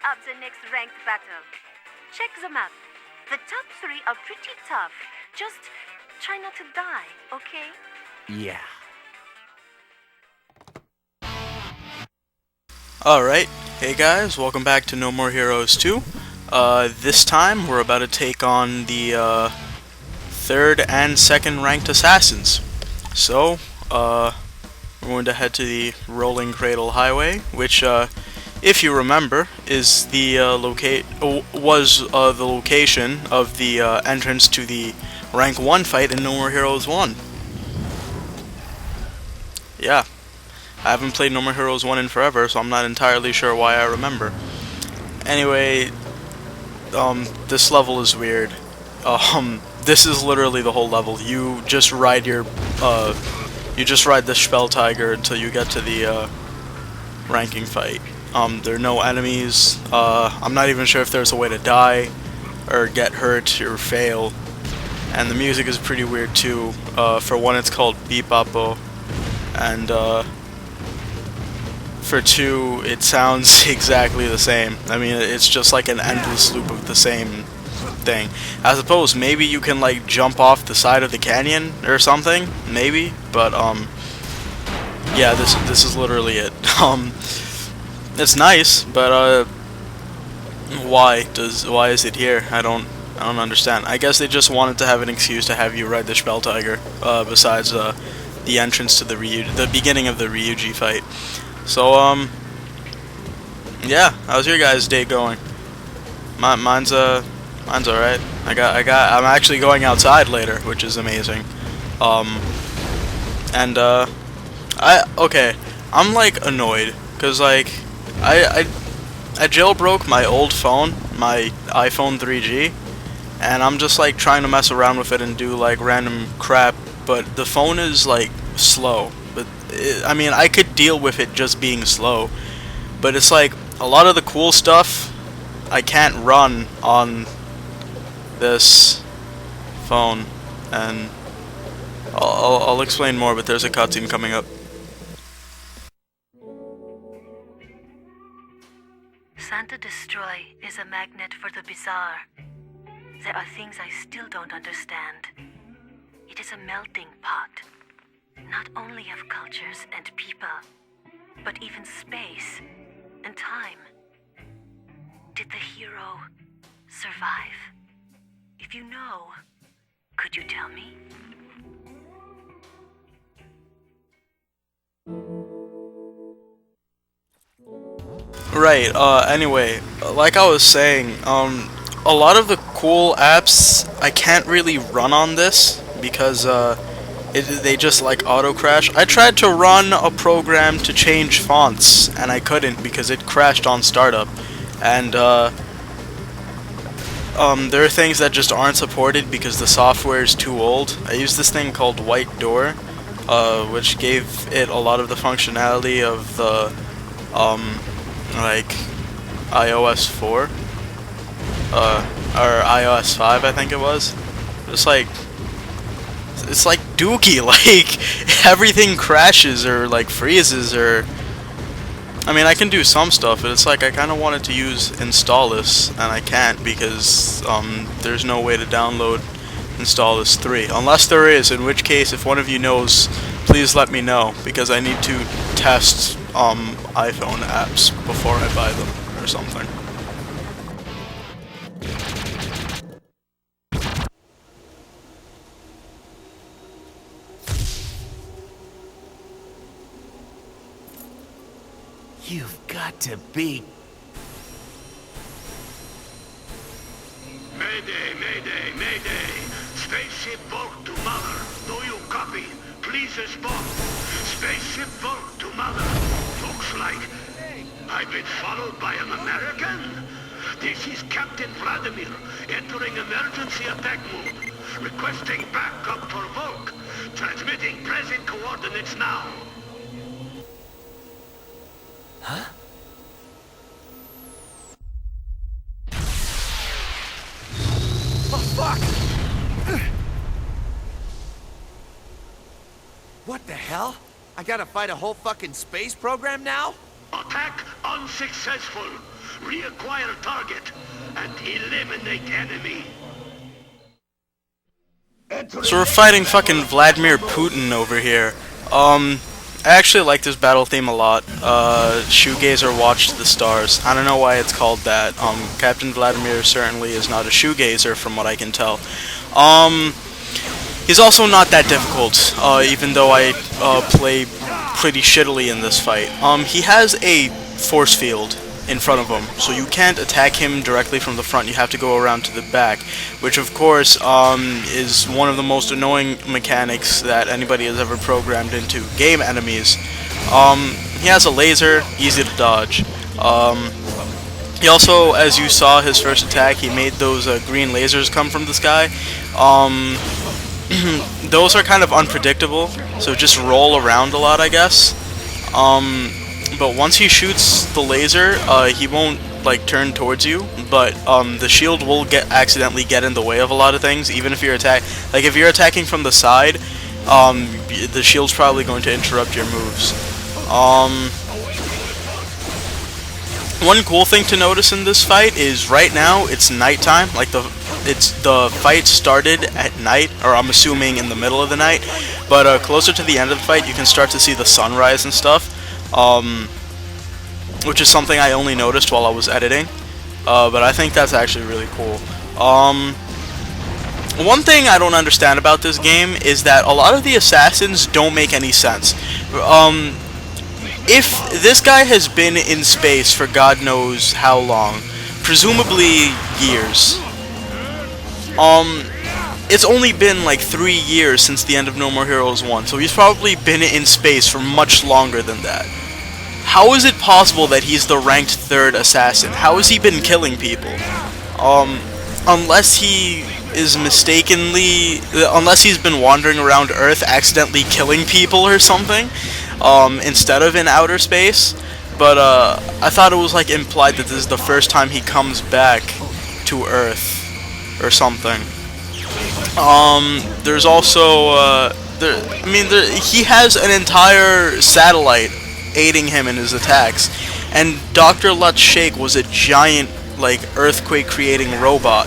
up the next ranked battle. Check the map. The top 3 are pretty tough. Just try not to die, okay? Yeah. Alright, hey guys, welcome back to No More Heroes 2. This time we're about to take on the 3rd and 2nd ranked assassins. So, we're going to head to the Rolling Cradle Highway, which, if you remember, is the the location of the entrance to the rank 1 fight in No More Heroes 1. Yeah. I haven't played No More Heroes 1 in forever, so I'm not entirely sure why I remember. Anyway, this level is weird. This is literally the whole level. You just ride the Spell Tiger until you get to the ranking fight. There are no enemies. I'm not even sure if there's a way to die, or get hurt, or fail. And the music is pretty weird too. For one, it's called Bipapo, and for 2, it sounds exactly the same. I mean, it's just like an endless loop of the same thing. I suppose maybe you can like jump off the side of the canyon or something, maybe. But yeah, this is literally it. It's nice, but why is it here? I don't understand. I guess they just wanted to have an excuse to have you ride the Spell Tiger. Besides the entrance to the beginning of the Ryuji fight. So yeah, how's your guys' day going? Mine's alright. I'm actually going outside later, which is amazing. I'm like annoyed because like I jailbroke my old phone, my iPhone 3G, and I'm just like trying to mess around with it and do like random crap, but the phone is like slow. But I mean, I could deal with it just being slow, but it's like a lot of the cool stuff I can't run on this phone, and I'll explain more, but there's a cutscene coming up. Santa Destroy is a magnet for the bizarre. There are things I still don't understand. It is a melting pot. Not only of cultures and people, but even space and time. Did the hero survive? If you know, could you tell me? Right, anyway, like I was saying, a lot of the cool apps I can't really run on this because they just like auto crash. I tried to run a program to change fonts and I couldn't because it crashed on startup. And there are things that just aren't supported because the software is too old. I used this thing called White Door, which gave it a lot of the functionality of the like iOS 4 or iOS 5, I think it was. It's like dookie, like everything crashes or like freezes, or I mean, I can do some stuff, but it's like I kind of wanted to use Installous and I can't because there's no way to download Installous 3 unless there is, in which case if one of you knows, please let me know because I need to test iPhone apps before I buy them or something. You've got to be... Mayday, mayday, mayday! Spaceship Volk to Mother. Do you copy? Please respond. Spaceship Volk to Mother. Looks like I've been followed by an American? This is Captain Vladimir, entering emergency attack mode. Requesting backup for Volk. Transmitting present coordinates now. Huh? Oh, fuck! What the hell? I gotta fight a whole fucking space program now? Attack unsuccessful. reacquire target, and eliminate enemy. So we're fighting fucking Vladimir Putin over here. I actually like this battle theme a lot. Shoegazer Watch to the Stars. I don't know why it's called that. Captain Vladimir certainly is not a shoegazer from what I can tell. He's also not that difficult, even though I play pretty shittily in this fight. He has a force field in front of him, so you can't attack him directly from the front. You have to go around to the back, which of course is one of the most annoying mechanics that anybody has ever programmed into game enemies. He has a laser, easy to dodge. He also, as you saw his first attack, he made those green lasers come from the sky. Those are kind of unpredictable, so just roll around a lot, I guess. But once he shoots the laser, he won't like turn towards you, but the shield will accidentally get in the way of a lot of things, even if you're if you're attacking from the side, the shield's probably going to interrupt your moves. One cool thing to notice in this fight is right now it's nighttime. Like the fight started at night, or I'm assuming in the middle of the night, but closer to the end of the fight you can start to see the sunrise and stuff. Which is something I only noticed while I was editing, but I think that's actually really cool. One thing I don't understand about this game is that a lot of the assassins don't make any sense. If this guy has been in space for God knows how long, presumably years, it's only been like 3 years since the end of No More Heroes 1, so he's probably been in space for much longer than that. How is it possible that he's the ranked 3rd assassin? How has he been killing people? Unless he is unless he's been wandering around Earth accidentally killing people or something, instead of in outer space. But I thought it was like implied that this is the first time he comes back to Earth or something. There's also he has an entire satellite aiding him in his attacks, and Dr. Lutz Shake was a giant, like, earthquake creating robot,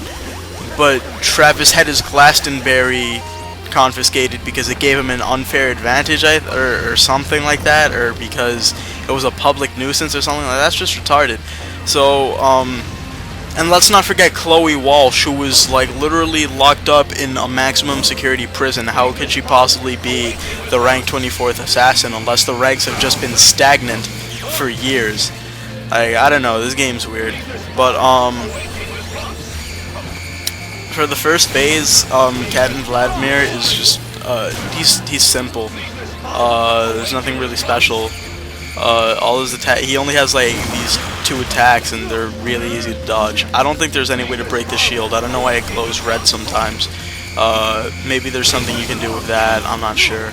but Travis had his Glastonbury confiscated because it gave him an unfair advantage, or something like that, or because it was a public nuisance or something like that. That's just retarded. So and let's not forget Chloe Walsh, who was like literally locked up in a maximum security prison. How could she possibly be the rank 24th assassin unless the ranks have just been stagnant for years? I don't know, this game's weird. But for the first phase, Captain Vladimir is just he's simple. There's nothing really special. All his he only has like these 2 attacks, and they're really easy to dodge. I don't think there's any way to break the shield. I don't know why it glows red sometimes. Maybe there's something you can do with that. I'm not sure.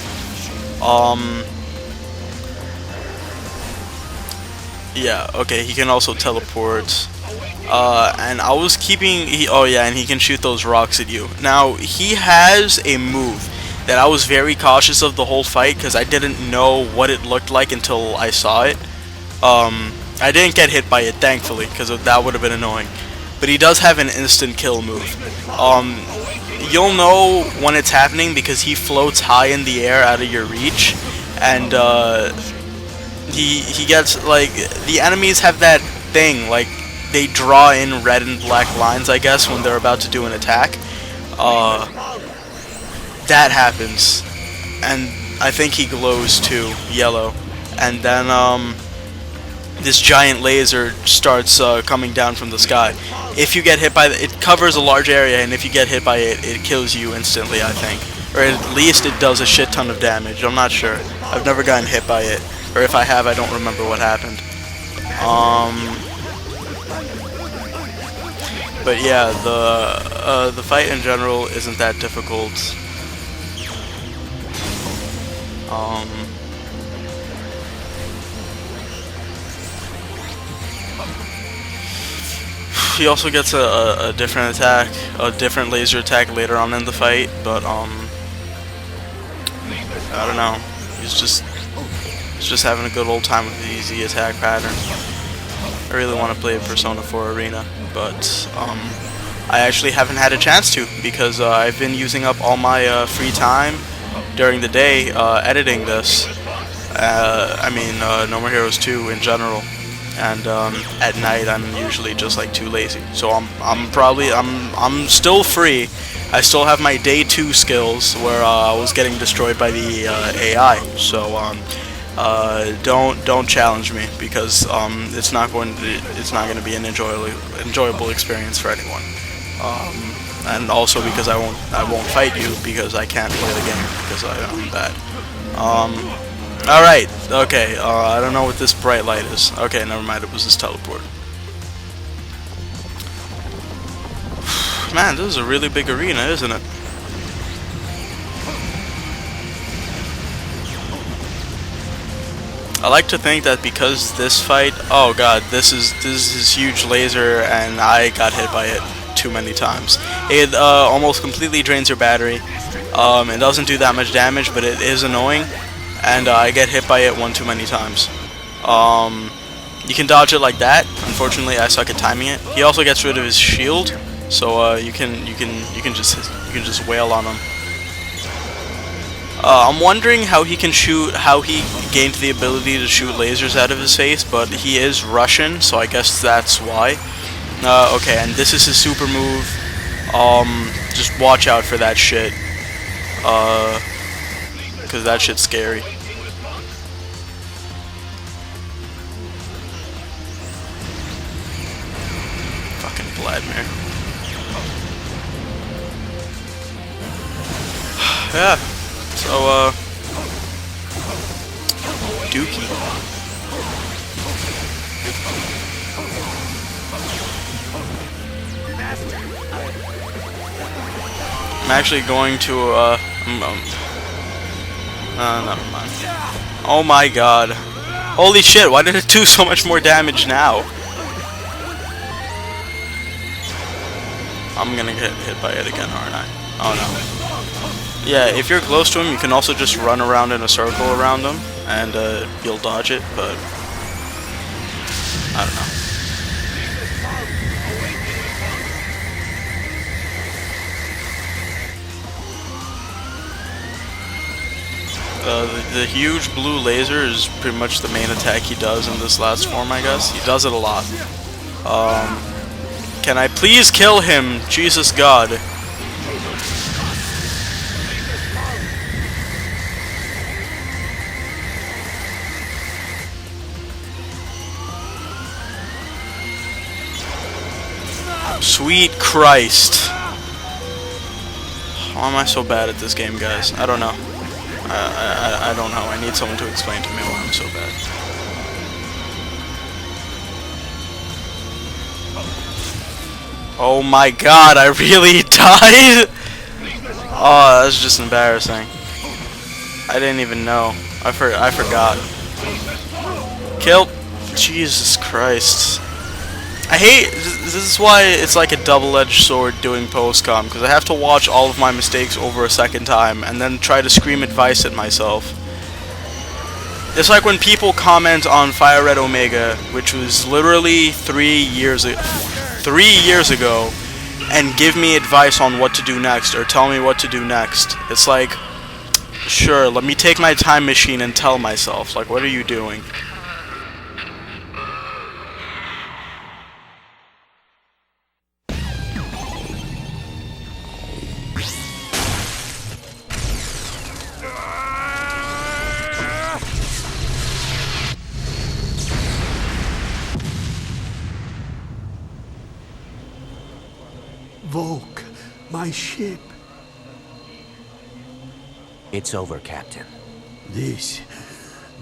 Yeah, okay, he can also teleport. And I was keeping and he can shoot those rocks at you. Now, he has a move that I was very cautious of the whole fight because I didn't know what it looked like until I saw it. I didn't get hit by it, thankfully, because that would have been annoying. But he does have an instant kill move. You'll know when it's happening because he floats high in the air out of your reach, and he gets, like, the enemies have that thing, like, they draw in red and black lines, I guess, when they're about to do an attack. That happens, and I think he glows too, yellow, and then this giant laser starts coming down from the sky. If you get hit by it covers a large area, and if you get hit by it, it kills you instantly, I think, or at least it does a shit ton of damage. I'm not sure. I've never gotten hit by it, or if I have, I don't remember what happened. But yeah, the fight in general isn't that difficult. He also gets a different attack, a different laser attack later on in the fight, but I don't know. He's just having a good old time with the easy attack pattern. I really want to play Persona 4 Arena, but I actually haven't had a chance to because I've been using up all my free time during the day editing this. No More Heroes 2 in general, and at night I'm usually just like too lazy. So I'm still free. I still have my day 2 skills where I was getting destroyed by the AI. So don't challenge me because it's not going to be an enjoyable experience for anyone. And also because I won't fight you because I can't play the game because I'm bad. Alright, okay, I don't know what this bright light is. Okay, never mind, it was this teleport. Man, this is a really big arena, isn't it? I like to think that because this fight, oh god, this is this huge laser and I got hit by it too many times. It almost completely drains your battery. It doesn't do that much damage, but it is annoying, and I get hit by it one too many times. You can dodge it like that. Unfortunately, I suck at timing it. He also gets rid of his shield, so you can just wail on him. I'm wondering how he gained the ability to shoot lasers out of his face, but he is Russian, so I guess that's why. Okay, and this is his super move. Just watch out for that shit. Because that shit's scary. Fucking Vladimir. Yeah. So, Dookie. I'm actually going to, never mind. Oh my god. Holy shit, why did it do so much more damage now? I'm gonna get hit by it again, aren't I? Oh no. Yeah, if you're close to him, you can also just run around in a circle around him, and you'll dodge it, but I don't know. The huge blue laser is pretty much the main attack he does in this last form, I guess. He does it a lot. Can I please kill him? Jesus God. Sweet Christ. Why am I so bad at this game, guys? I don't know. I don't know. I need someone to explain to me why I'm so bad. Oh my god, I really died? Oh, that's just embarrassing. I didn't even know. I forgot. Kill. Jesus Christ. I hate, this is why it's like a double-edged sword doing post-com, because I have to watch all of my mistakes over a second time, and then try to scream advice at myself. It's like when people comment on Fire Red Omega, which was literally 3 years ago, and give me advice on what to do next, or tell me what to do next. It's like, sure, let me take my time machine and tell myself, like, what are you doing? Volk, my ship. It's over, Captain. This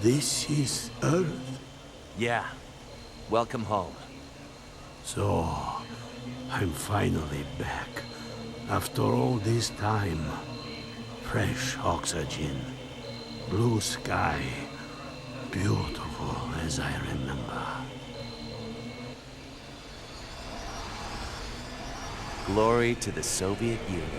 is Earth. Yeah. Welcome home. So, I'm finally back. After all this time. Fresh oxygen, blue sky, beautiful as I remember. Glory to the Soviet Union.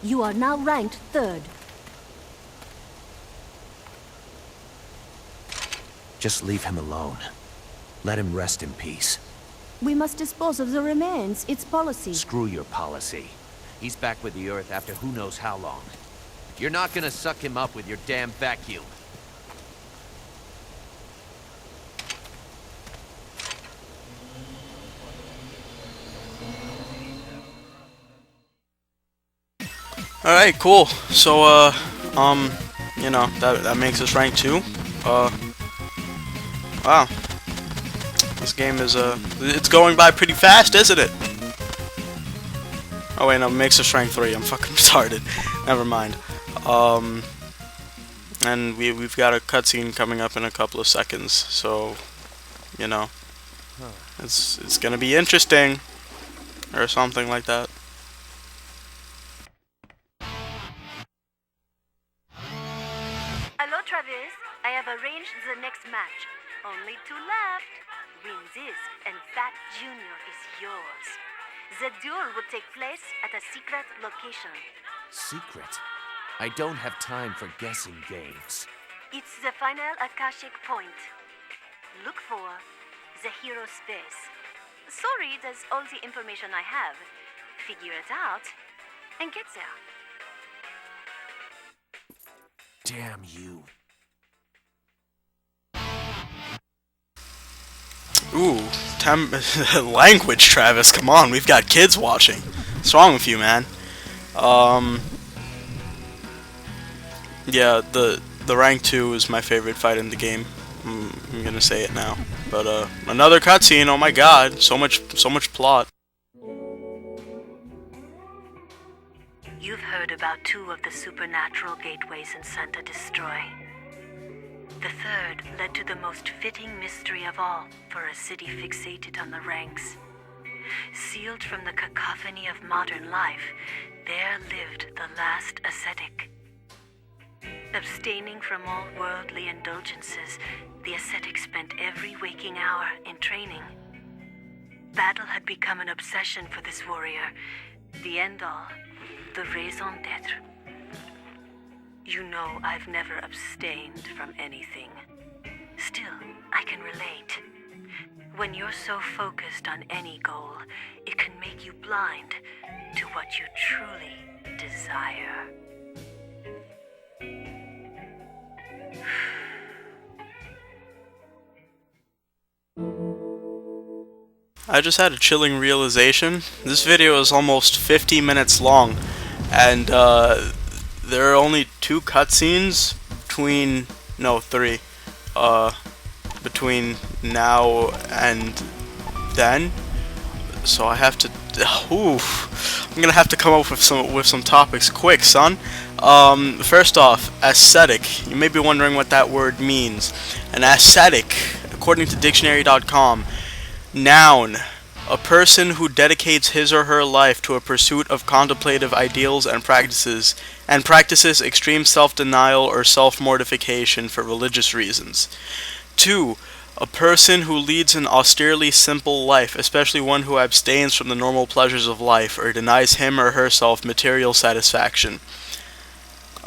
You are now ranked 3rd. Just leave him alone. Let him rest in peace. We must dispose of the remains. It's policy. Screw your policy. He's back with the Earth after who knows how long. You're not gonna suck him up with your damn vacuum. Alright, cool. So, you know, that makes us rank 2. Wow. This game is, it's going by pretty fast, isn't it? Oh wait, no, it makes us rank 3. I'm fucking retarded. Never mind. And we've got a cutscene coming up in a couple of seconds, so, you know, it's gonna be interesting, or something like that. Hello, Travis. I have arranged the next match. Only 2 left. Win this, and that junior is yours. The duel will take place at a secret location. Secret? I don't have time for guessing games. It's the final Akashic point. Look for the hero's face. Sorry, that's all the information I have. Figure it out and get there. Damn you. Ooh, language, Travis. Come on, we've got kids watching. What's wrong with you, man? Yeah, the rank 2 is my favorite fight in the game. I'm gonna say it now. But another cutscene. Oh my God, so much plot. You've heard about 2 of the supernatural gateways in Santa Destroy. The 3rd led to the most fitting mystery of all for a city fixated on the ranks. Sealed from the cacophony of modern life, there lived the last ascetic. Abstaining from all worldly indulgences, the ascetic spent every waking hour in training. Battle had become an obsession for this warrior, the end-all, the raison d'etre. You know I've never abstained from anything. Still, I can relate. When you're so focused on any goal, it can make you blind to what you truly desire. I just had a chilling realization. This video is almost 50 minutes long, and there are only 2 cutscenes between, no, 3, between now and then. So I have to, I'm gonna have to come up with some topics quick, son. First off, ascetic. You may be wondering what that word means. An ascetic, according to dictionary.com, noun, a person who dedicates his or her life to a pursuit of contemplative ideals and practices extreme self-denial or self-mortification for religious reasons. 2. A person who leads an austerely simple life, especially one who abstains from the normal pleasures of life or denies him or herself material satisfaction.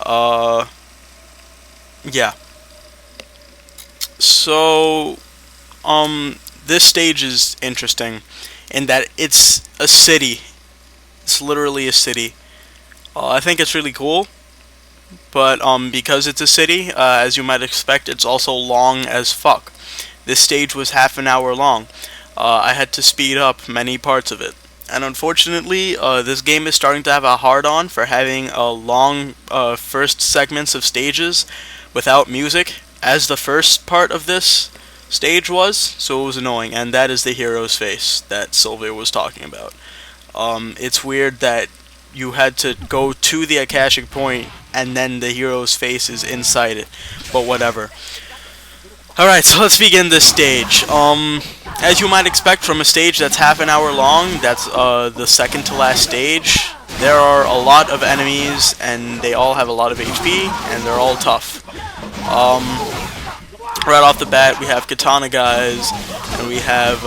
Yeah. So, this stage is interesting in that it's a city. It's literally a city. I think it's really cool, but because it's a city, as you might expect, it's also long as fuck. This stage was half an hour long. I had to speed up many parts of it. And unfortunately, this game is starting to have a hard-on for having a long first segments of stages without music, as the first part of this stage was, so it was annoying. And that is the hero's face that Sylvia was talking about. It's weird that you had to go to the Akashic point and then the hero's face is inside it, but whatever. Alright, so let's begin this stage. As you might expect from a stage that's half an hour long, that's the second to last stage. There are a lot of enemies, and they all have a lot of HP, and they're all tough. Right off the bat, we have katana guys, and we have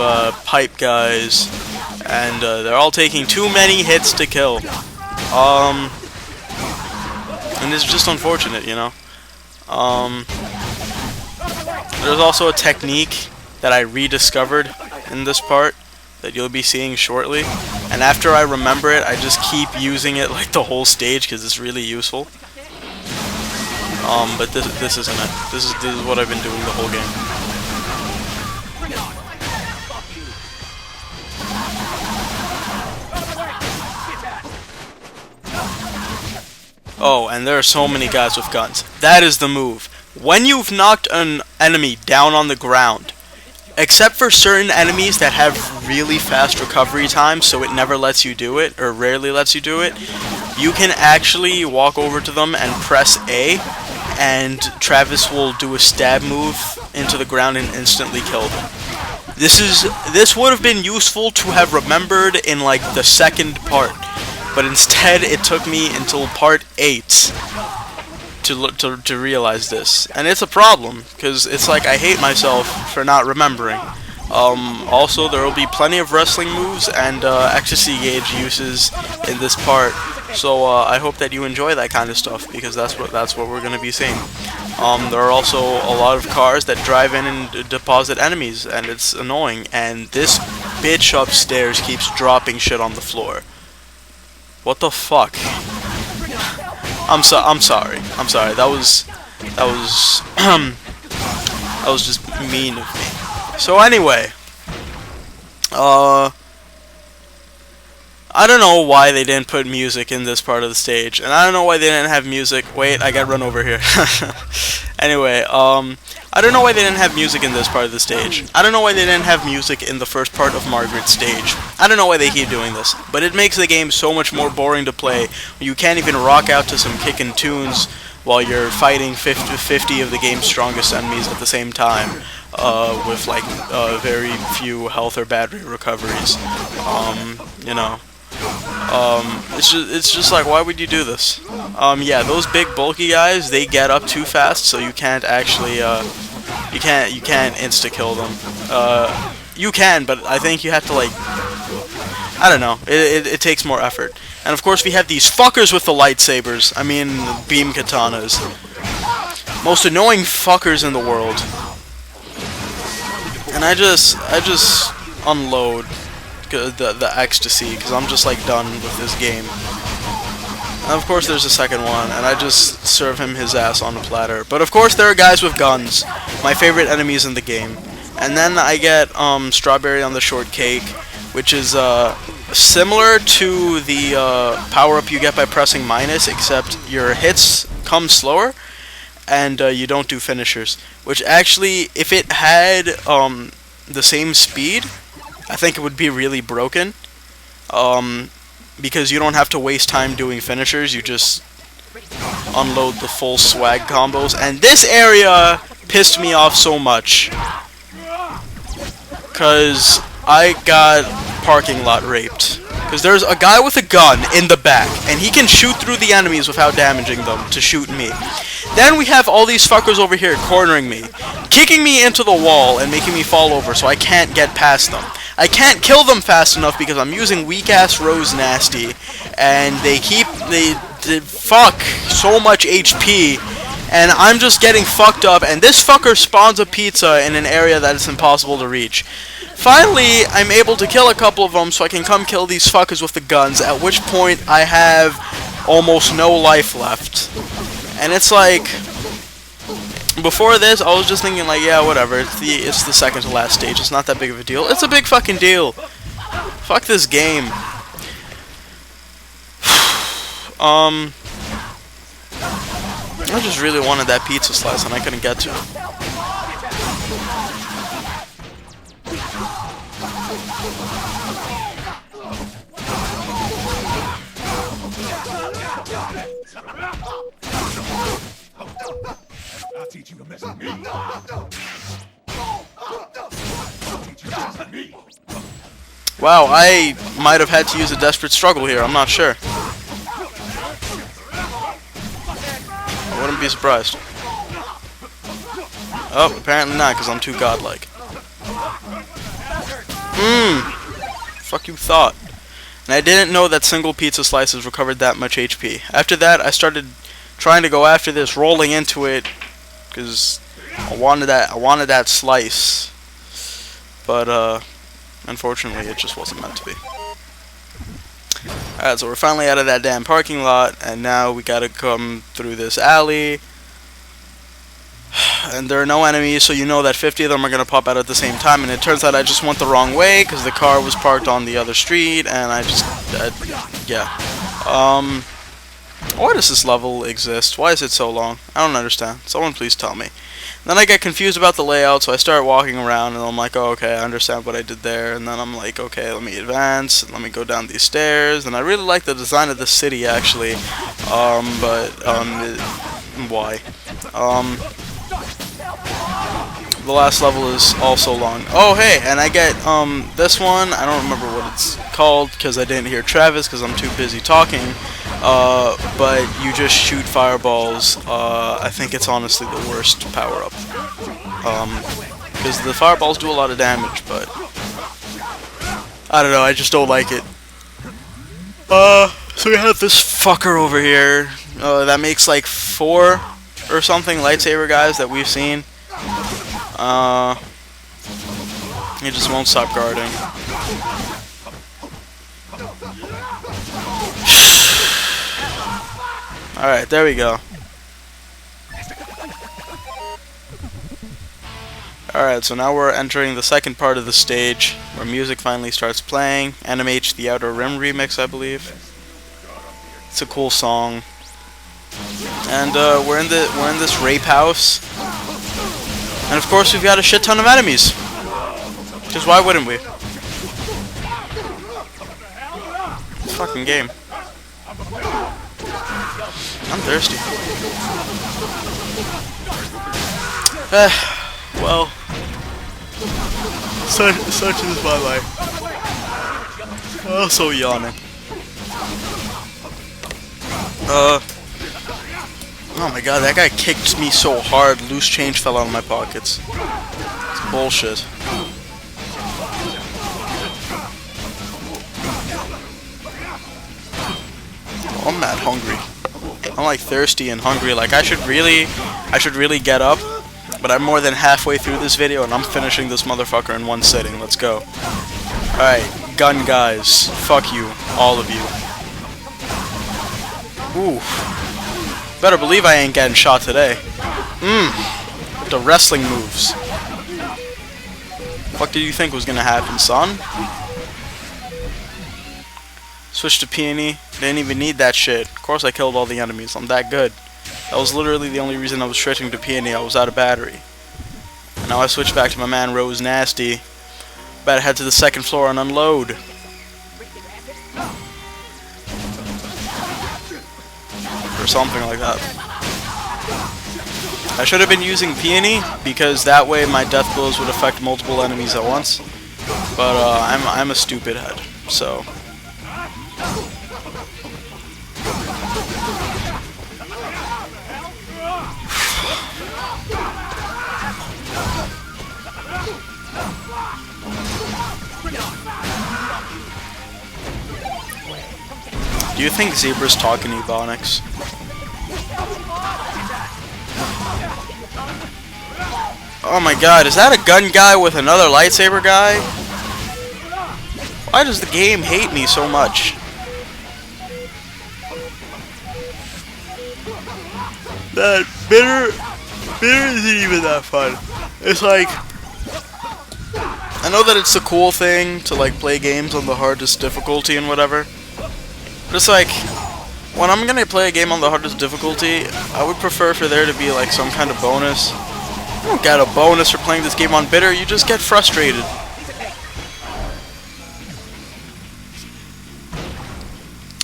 pipe guys, and they're all taking too many hits to kill. And it's just unfortunate, you know. There's also a technique that I rediscovered in this part that you'll be seeing shortly. And after I remember it, I just keep using it like the whole stage because it's really useful. But this isn't it. This is what I've been doing the whole game. Oh, and there are so many guys with guns. That is the move. When you've knocked an enemy down on the ground, except for certain enemies that have really fast recovery time, so it never lets you do it, or rarely lets you do it, you can actually walk over to them and press A, and Travis will do a stab move into the ground and instantly kill them. This would have been useful to have remembered in like the second part, but instead it took me until part 8 to realize this, and it's a problem because it's like I hate myself for not remembering. Also, there will be plenty of wrestling moves and ecstasy gauge uses in this part, so I hope that you enjoy that kind of stuff because that's what we're gonna be seeing. There are also a lot of cars that drive in and deposit enemies, and it's annoying. And this bitch upstairs keeps dropping shit on the floor. What the fuck? I'm sorry. That was just mean of me. So anyway, I don't know why they didn't put music in this part of the stage, and I don't know why they didn't have music. Wait, I got run over here. Anyway, I don't know why they didn't have music in this part of the stage. I don't know why they didn't have music in the first part of Margaret's stage. I don't know why they keep doing this, but it makes the game so much more boring to play. You can't even rock out to some kickin' tunes while you're fighting 50 of the game's strongest enemies at the same time, with like very few health or battery recoveries. You know. It's just like, why would you do this? Yeah, those big bulky guys, they get up too fast, so you can't actually, you can't insta-kill them. You can, but I think you have to, like, I don't know, it takes more effort. And of course we have these fuckers with the lightsabers, I mean, beam katanas. Most annoying fuckers in the world. And I just unload the ecstasy, because I'm just like done with this game. And of course there's a second one, and I just serve him his ass on a platter. But of course there are guys with guns, my favorite enemies in the game. And then I get strawberry on the shortcake, which is similar to the power-up you get by pressing minus, except your hits come slower, and you don't do finishers. Which actually, if it had the same speed, I think it would be really broken, because you don't have to waste time doing finishers, you just unload the full swag combos, and this area pissed me off so much, because I got parking lot raped, because there's a guy with a gun in the back, and he can shoot through the enemies without damaging them to shoot me. Then we have all these fuckers over here cornering me, kicking me into the wall and making me fall over so I can't get past them. I can't kill them fast enough because I'm using weak-ass Rose Nasty, and they fuck so much HP, and I'm just getting fucked up, and this fucker spawns a pizza in an area that is impossible to reach. Finally, I'm able to kill a couple of them so I can come kill these fuckers with the guns, at which point I have almost no life left. And it's like, before this, I was just thinking like, yeah, whatever, it's the second to last stage, it's not that big of a deal. It's a big fucking deal. Fuck this game. I just really wanted that pizza slice and I couldn't get to it. I'll teach you to mess with me. Wow, I might have had to use a desperate struggle here, I'm not sure. I wouldn't be surprised. Oh, apparently not, because I'm too godlike. Fuck you thought. And I didn't know that single pizza slices recovered that much HP. After that, I started trying to go after this, rolling into it, because I wanted that slice. But unfortunately, it just wasn't meant to be. Alright, so we're finally out of that damn parking lot, and now we gotta come through this alley. And there are no enemies, so you know that 50 of them are gonna pop out at the same time. And it turns out I just went the wrong way because the car was parked on the other street, and yeah. Why does this level exist? Why is it so long? I don't understand. Someone please tell me. Then I get confused about the layout, so I start walking around, and I'm like, oh, okay, I understand what I did there. And then I'm like, okay, let me advance, and let me go down these stairs. And I really like the design of the city, actually. Why? The last level is also long. Oh, hey, and I get this one. I don't remember what it's called because I didn't hear Travis because I'm too busy talking. But you just shoot fireballs. I think it's honestly the worst power-up. Because the fireballs do a lot of damage, but I don't know, I just don't like it. So we have this fucker over here that makes like 4 or something lightsaber guys that we've seen. He just won't stop guarding. Alright, there we go. Alright, so now we're entering the second part of the stage, where music finally starts playing. NMH The Outer Rim remix, I believe. It's a cool song. And we're in this rape house. And of course we've got a shit ton of enemies. Because why wouldn't we? This fucking game. I'm thirsty. Well, such is my life. Oh, so yawning. Oh my god, that guy kicked me so hard, loose change fell out of my pockets. It's bullshit. Oh, I'm mad hungry. I'm like thirsty and hungry. Like I should really get up, but I'm more than halfway through this video and I'm finishing this motherfucker in one sitting. Let's go. Alright, gun guys. Fuck you. All of you. Ooh. Better believe I ain't getting shot today. The wrestling moves. What did you think was gonna happen, son? Switch to peony. Didn't even need that shit. Of course I killed all the enemies. I'm that good. That was literally the only reason I was switching to peony. I was out of battery. And now I switched back to my man Rose Nasty. Better head to the second floor and unload. Or something like that. I should have been using peony because that way my death blows would affect multiple enemies at once. But I'm a stupid head, so. Do you think zebras talk in Ebonics? Oh my god, is that a gun guy with another lightsaber guy? Why does the game hate me so much? That bitter isn't even that fun. It's like, I know that it's a cool thing to like play games on the hardest difficulty and whatever, but it's like, when I'm gonna play a game on the hardest difficulty, I would prefer for there to be like some kind of bonus. You don't get a bonus for playing this game on bitter, you just get frustrated.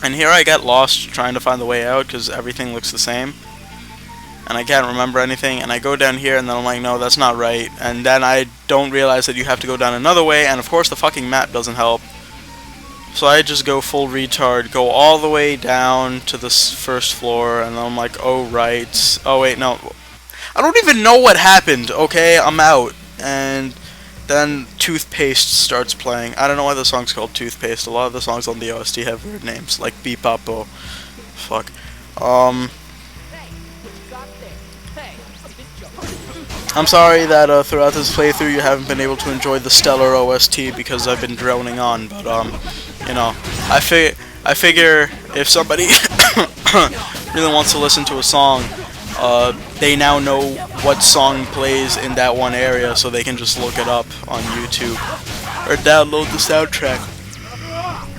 And here I get lost trying to find the way out because everything looks the same. And I can't remember anything, and I go down here and then I'm like, no, that's not right. And then I don't realize that you have to go down another way, and of course the fucking map doesn't help. So I just go full retard, go all the way down to this first floor, and then I'm like, oh right. Oh wait, no. I don't even know what happened, okay? I'm out. And then Toothpaste starts playing. I don't know why the song's called Toothpaste. A lot of the songs on the OST have weird names, like Beepapo. Fuck. I'm sorry that throughout this playthrough you haven't been able to enjoy the stellar OST because I've been droning on, but you know, I figure if somebody really wants to listen to a song, they now know what song plays in that one area, so they can just look it up on YouTube or download the soundtrack.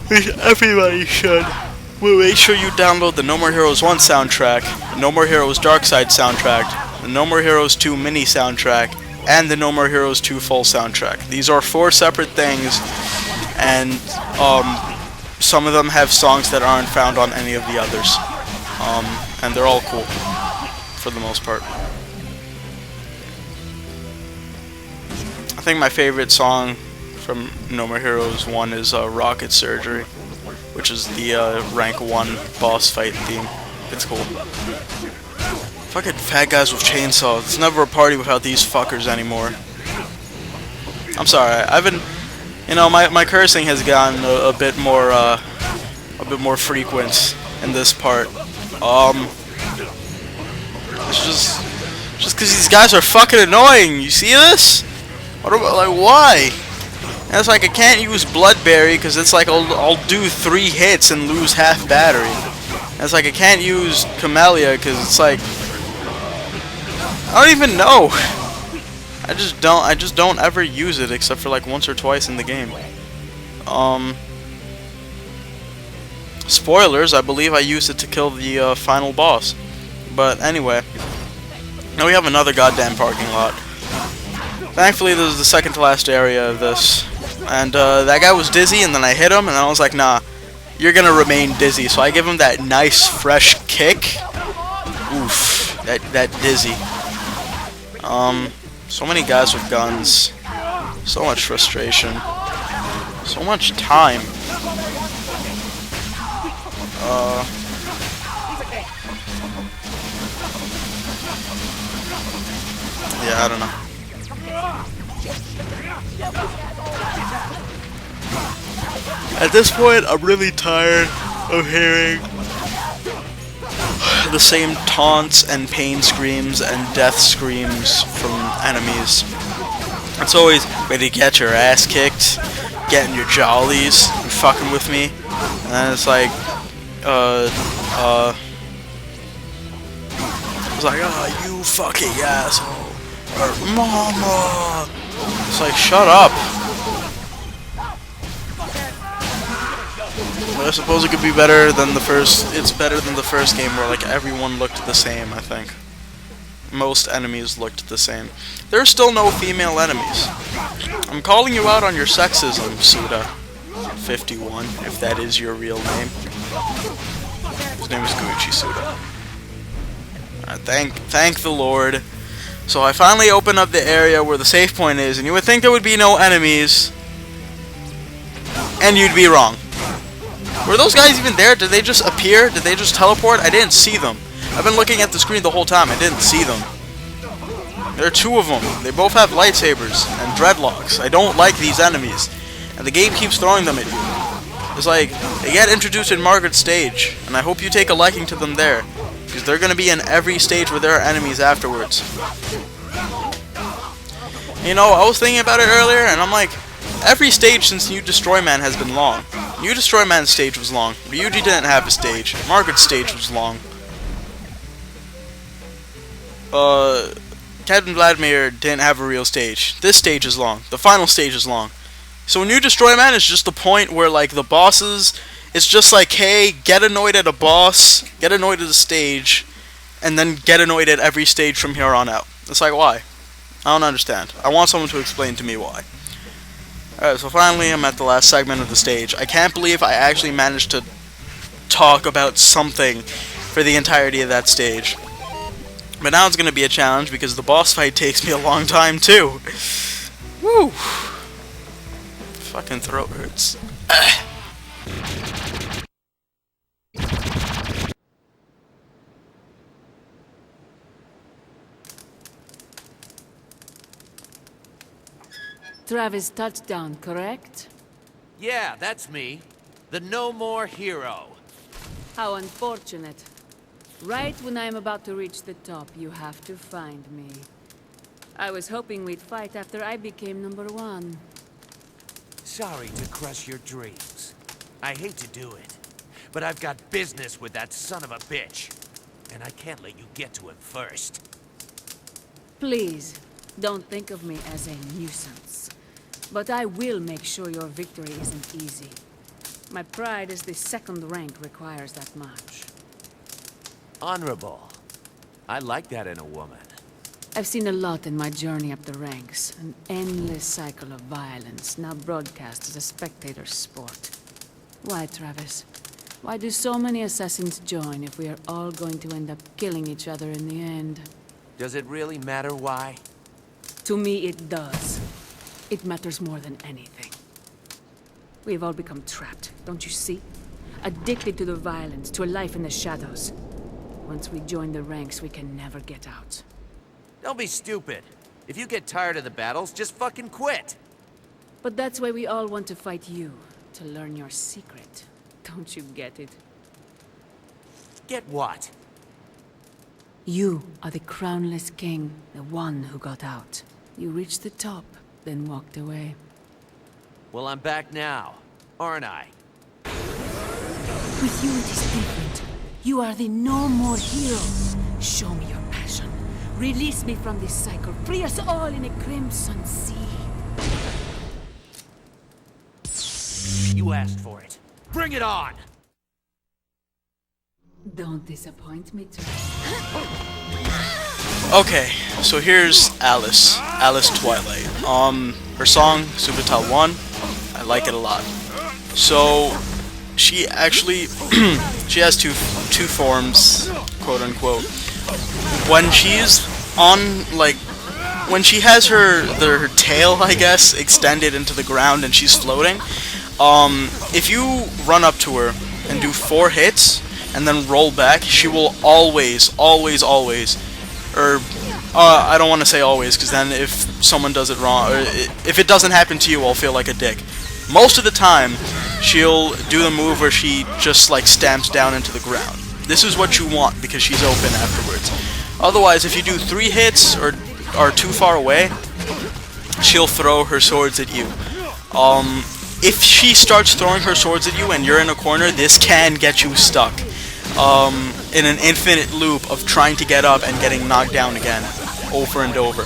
Which everybody should. Well, make sure you download the No More Heroes 1 soundtrack, the No More Heroes Dark Side soundtrack, the No More Heroes 2 mini soundtrack, and the No More Heroes 2 full soundtrack. These are 4 separate things, and some of them have songs that aren't found on any of the others. And they're all cool, for the most part. I think my favorite song from No More Heroes 1 is Rocket Surgery, which is the rank 1 boss fight theme. It's cool. Fucking fat guys with chainsaws. It's never a party without these fuckers anymore. I'm sorry, I've been, you know, my cursing has gotten a bit more frequent in this part. It's just because these guys are fucking annoying. You see this? What about, like, why? And it's like I can't use Bloodberry because it's like I'll do 3 hits and lose half battery. And it's like I can't use Camellia because it's like I don't even know. I just don't ever use it except for like once or twice in the game. Spoilers, I believe I used it to kill the final boss. But anyway, now we have another goddamn parking lot. Thankfully, this is the second to last area of this. And that guy was dizzy, and then I hit him, and I was like, nah, you're gonna remain dizzy. So I give him that nice, fresh kick. Oof, that dizzy. So many guys with guns. So much frustration. So much time. Yeah, I don't know. At this point, I'm really tired of hearing the same taunts and pain screams and death screams from enemies. It's always, way to get your ass kicked, getting your jollies, and fucking with me. And it's like, it's like, oh, you fucking asshole. Or, mama. It's like, shut up. But I suppose it could be better than the first. It's better than the first game where like everyone looked the same, I think. Most enemies looked the same. There are still no female enemies. I'm calling you out on your sexism, Suda51, if that is your real name. His name is Guichi Suda. Thank the Lord. So I finally open up the area where the save point is, and you would think there would be no enemies, and you'd be wrong. Were those guys even there? Did they just appear? Did they just teleport? I didn't see them. I've been looking at the screen the whole time. I didn't see them. There are 2 of them. They both have lightsabers and dreadlocks. I don't like these enemies. And the game keeps throwing them at you. It's like, they get introduced in Margaret's stage, and I hope you take a liking to them there. Because they're going to be in every stage where there are enemies afterwards. You know, I was thinking about it earlier, and I'm like, every stage since New Destroy Man has been long. New Destroy Man's stage was long. Ryuji didn't have a stage. Margaret's stage was long. Captain Vladimir didn't have a real stage. This stage is long. The final stage is long. So New Destroy Man is just the point where, like, the bosses, it's just like, hey, get annoyed at a boss, get annoyed at a stage, and then get annoyed at every stage from here on out. It's like, why? I don't understand. I want someone to explain to me why. Alright, so finally I'm at the last segment of the stage. I can't believe I actually managed to talk about something for the entirety of that stage. But now it's going to be a challenge because the boss fight takes me a long time too. Woo! Fucking throat hurts. Travis touchdown, correct? Yeah, that's me. The No More Hero. How unfortunate. Right when I'm about to reach the top, you have to find me. I was hoping we'd fight after I became #1. Sorry to crush your dreams. I hate to do it, but I've got business with that son of a bitch. And I can't let you get to him first. Please, don't think of me as a nuisance. But I will make sure your victory isn't easy. My pride as the second rank requires that much. Honorable. I like that in a woman. I've seen a lot in my journey up the ranks. An endless cycle of violence, now broadcast as a spectator sport. Why, Travis? Why do so many assassins join if we are all going to end up killing each other in the end? Does it really matter why? To me, it does. It matters more than anything. We've all become trapped, don't you see? Addicted to the violence, to a life in the shadows. Once we join the ranks, we can never get out. Don't be stupid. If you get tired of the battles, just fucking quit. But that's why we all want to fight you, to learn your secret. Don't you get it? Get what? You are the crownless king, the one who got out. You reached the top, then walked away. Well, I'm back now, aren't I? With you it is different. You are the no more hero. Show me your passion. Release me from this cycle. Free us all in a crimson sea. You asked for it. Bring it on! Don't disappoint me, Okay, so here's Alice. Alice Twilight. Her song, Subital 1, I like it a lot. So, she actually, she has two forms, quote unquote. When she's on, like, when she has her tail, I guess, extended into the ground and she's floating, if you run up to her and do 4 hits and then roll back, she will always, or I don't want to say always, because then if someone does it wrong, or if it doesn't happen to you, I'll feel like a dick. Most of the time, she'll do the move where she just like stamps down into the ground. This is what you want because she's open afterwards. Otherwise, if you do 3 hits or are too far away, she'll throw her swords at you. If she starts throwing her swords at you and you're in a corner, this can get you stuck in an infinite loop of trying to get up and getting knocked down again, over and over.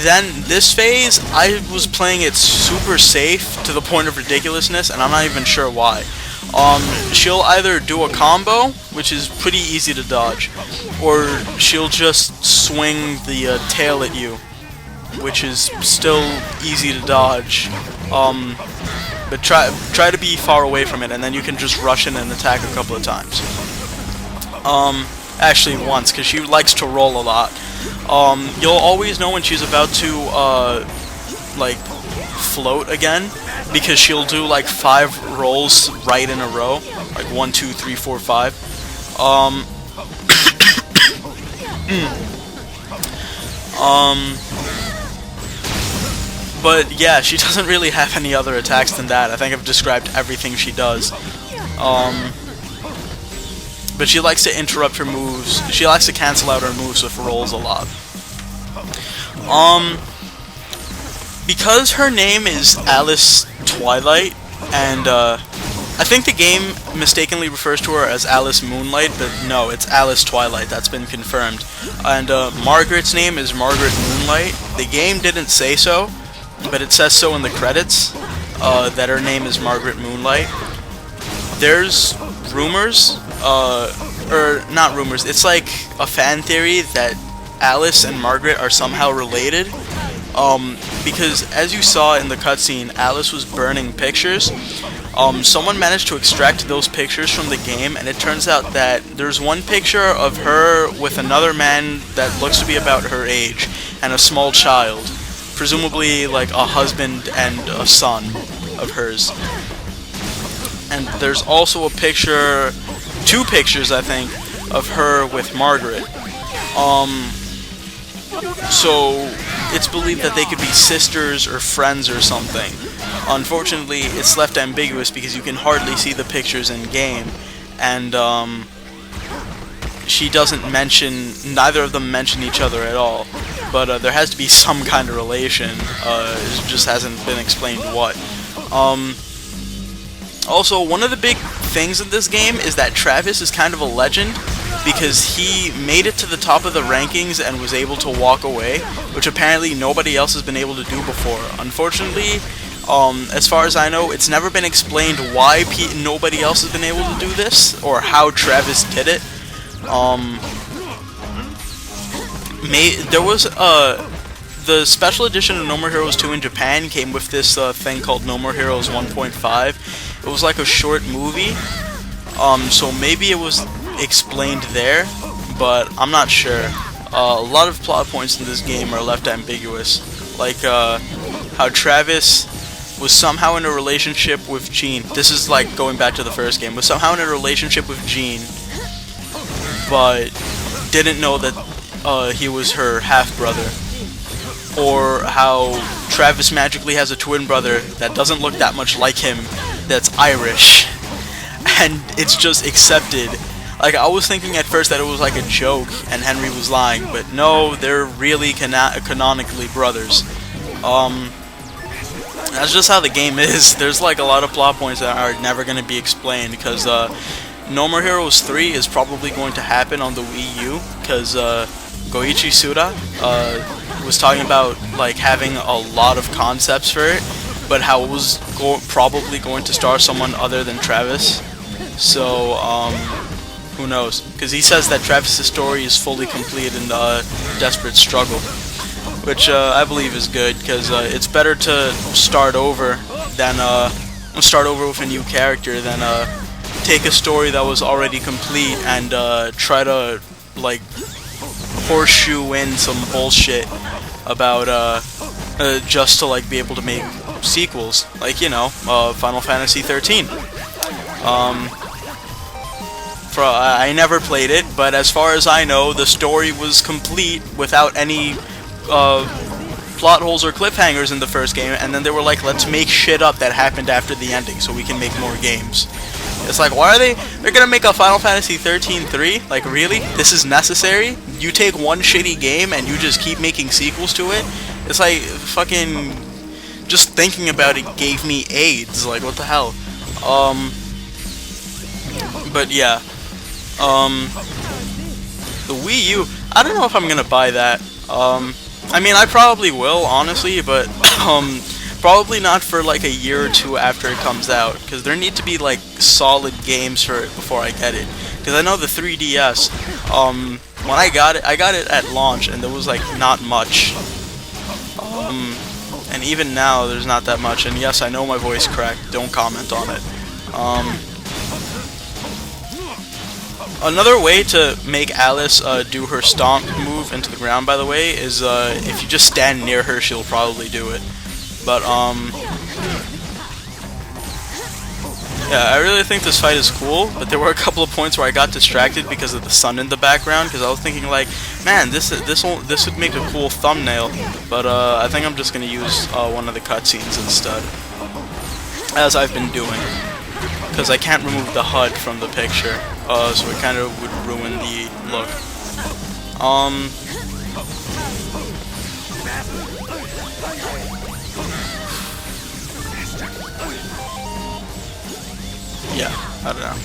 Then this phase, I was playing it super safe to the point of ridiculousness, and I'm not even sure why. She'll either do a combo, which is pretty easy to dodge, or she'll just swing the tail at you, which is still easy to dodge. But try to be far away from it, and then you can just rush in and attack a couple of times. Actually once, because she likes to roll a lot. You'll always know when she's about to like float again, because she'll do like 5 rolls right in a row, like 1, 2, 3, 4, 5. But yeah, she doesn't really have any other attacks than that. I think I've described everything she does. But she likes to interrupt her moves. She likes to cancel out her moves with rolls a lot. Because her name is Alice Twilight, and I think the game mistakenly refers to her as Alice Moonlight, but no, it's Alice Twilight. That's been confirmed. And Margaret's name is Margaret Moonlight. The game didn't say so, but it says so in the credits, that her name is Margaret Moonlight. There's rumors, or not rumors, it's like a fan theory that Alice and Margaret are somehow related, because as you saw in the cutscene, Alice was burning pictures. Someone managed to extract those pictures from the game, and it turns out that there's one picture of her with another man that looks to be about her age, and a small child, presumably like a husband and a son of hers. And there's also a picture, 2 pictures I think, of her with Margaret. So it's believed that they could be sisters or friends or something. Unfortunately, it's left ambiguous because you can hardly see the pictures in game, and she doesn't mention, neither of them mention each other at all. But there has to be some kind of relation. It just hasn't been explained what. Also, one of the big things in this game is that Travis is kind of a legend because he made it to the top of the rankings and was able to walk away, which apparently nobody else has been able to do before. Unfortunately, as far as I know, it's never been explained why nobody else has been able to do this, or how Travis did it. There was the special edition of No More Heroes 2 in Japan came with this thing called No More Heroes 1.5. It was like a short movie, so maybe it was explained there, but I'm not sure. A lot of plot points in this game are left ambiguous, like how Travis was somehow in a relationship with Jean. This is like going back to the first game. Was somehow in a relationship with Jean, but didn't know that he was her half-brother. Or how Travis magically has a twin brother that doesn't look that much like him, that's Irish, and it's just accepted. Like, I was thinking at first that it was like a joke and Henry was lying, but no, they're really canonically brothers. That's just how the game is. There's like a lot of plot points that are never going to be explained, because No More Heroes 3 is probably going to happen on the Wii U, because Goichi Suda was talking about like having a lot of concepts for it, but how it was probably going to star someone other than Travis. So who knows? Because he says that Travis's story is fully complete in the Desperate Struggle, which I believe is good, because it's better to start over with a new character than take a story that was already complete and try to like horseshoe in some bullshit about just to like be able to make sequels, like, you know, Final Fantasy 13. I never played it, but as far as I know, the story was complete without any plot holes or cliffhangers in the first game, and then they were like, let's make shit up that happened after the ending so we can make more games. It's like, why are they're gonna make a Final Fantasy 13-3? Like, really? This is necessary? You take one shitty game and you just keep making sequels to it? It's like, fucking, just thinking about it gave me AIDS. Like, what the hell? But yeah. The Wii U, I don't know if I'm gonna buy that. I mean, I probably will, honestly, but probably not for like a year or two after it comes out, because there need to be like solid games for it before I get it. Because I know the 3DS, when I got it at launch, and there was like not much. And even now, there's not that much. And yes, I know my voice cracked. Don't comment on it. Another way to make Alice do her stomp move into the ground, by the way, is if you just stand near her, she'll probably do it. But, yeah, I really think this fight is cool, but there were a couple of points where I got distracted because of the sun in the background, because I was thinking, like, man, this would make a cool thumbnail, but I think I'm just going to use one of the cutscenes instead, as I've been doing, because I can't remove the HUD from the picture, so it kind of would ruin the look. Yeah, I don't know.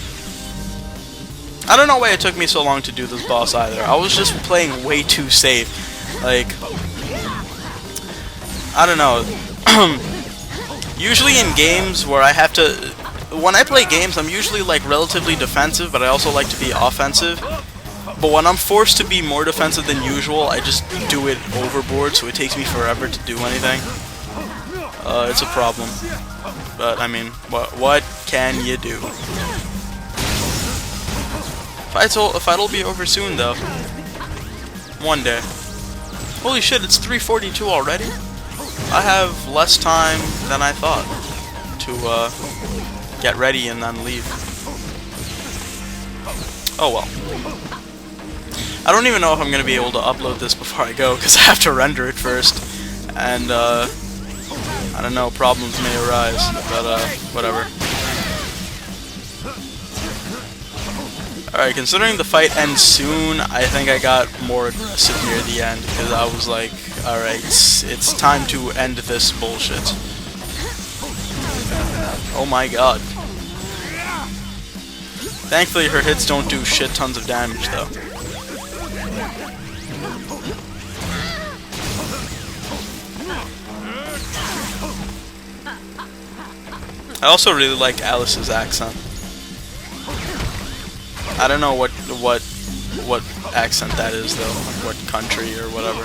I don't know why it took me so long to do this boss either. I was just playing way too safe. Like, I don't know. Usually in games where I have to... When I play games, I'm usually like relatively defensive, but I also like to be offensive. But when I'm forced to be more defensive than usual, I just do it overboard, so it takes me forever to do anything. It's a problem. But, I mean, what can you do? Fight'll be over soon, though. One day. Holy shit, it's 3:42 already? I have less time than I thought to, get ready and then leave. Oh well. I don't even know if I'm gonna be able to upload this before I go, because I have to render it first. And, I don't know, problems may arise, but, whatever. Alright, considering the fight ends soon, I think I got more aggressive near the end, because I was like, alright, it's time to end this bullshit. Oh my god. Thankfully her hits don't do shit tons of damage though. I also really like Alice's accent. I don't know what accent that is though, like what country or whatever.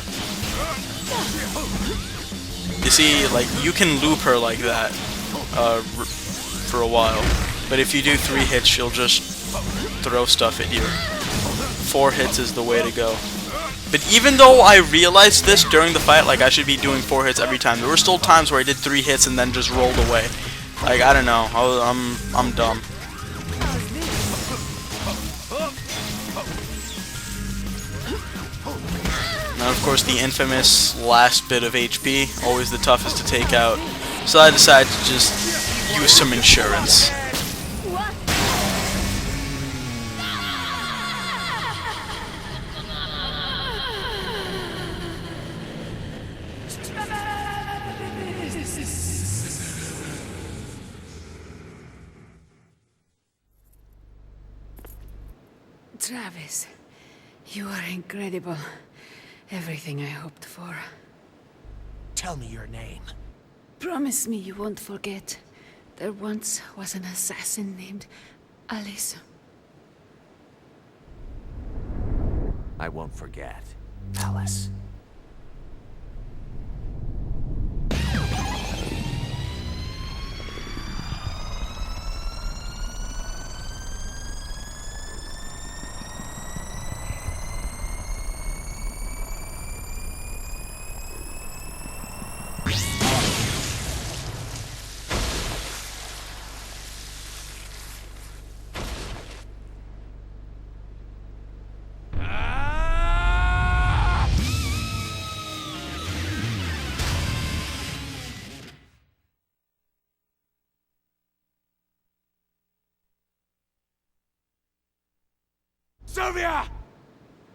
You see, like you can loop her like that for a while, but if you do 3 hits, she'll just throw stuff at you. 4 hits is the way to go. But even though I realized this during the fight, like I should be doing 4 hits every time, there were still times where I did 3 hits and then just rolled away. Like I don't know, I'm dumb. And of course the infamous last bit of HP, always the toughest to take out. So I decided to just use some insurance. Travis, you are incredible. Everything I hoped for. Tell me your name. Promise me you won't forget. There once was an assassin named Alice. I won't forget. Alice. Sylvia!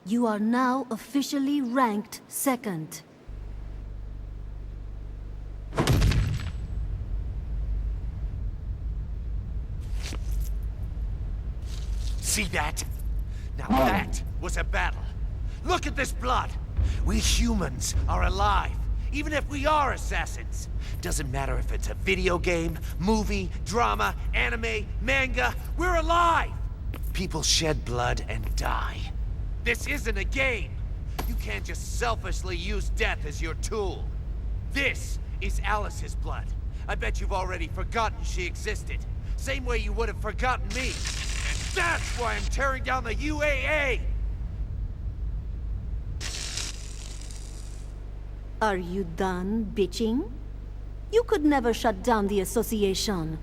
You are now officially ranked 2nd. See that? Now that was a battle. Look at this blood. We humans are alive, even if we are assassins. Doesn't matter if it's a video game, movie, drama, anime, manga, we're alive! People shed blood and die. This isn't a game. You can't just selfishly use death as your tool. This is Alice's blood. I bet you've already forgotten she existed. Same way you would have forgotten me. And that's why I'm tearing down the UAA! Are you done bitching? You could never shut down the association.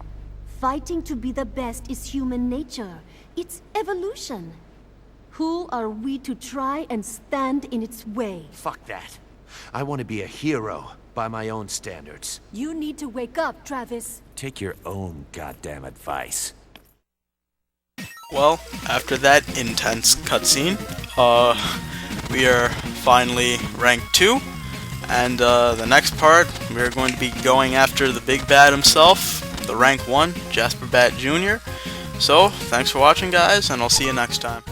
Fighting to be the best is human nature. It's evolution. Who are we to try and stand in its way? Fuck that. I want to be a hero by my own standards. You need to wake up, Travis. Take your own goddamn advice. Well, after that intense cutscene, we are finally ranked 2. And the next part, we're going to be going after the big bad himself, the rank 1, Jasper Bat Jr. So, thanks for watching guys, and I'll see you next time.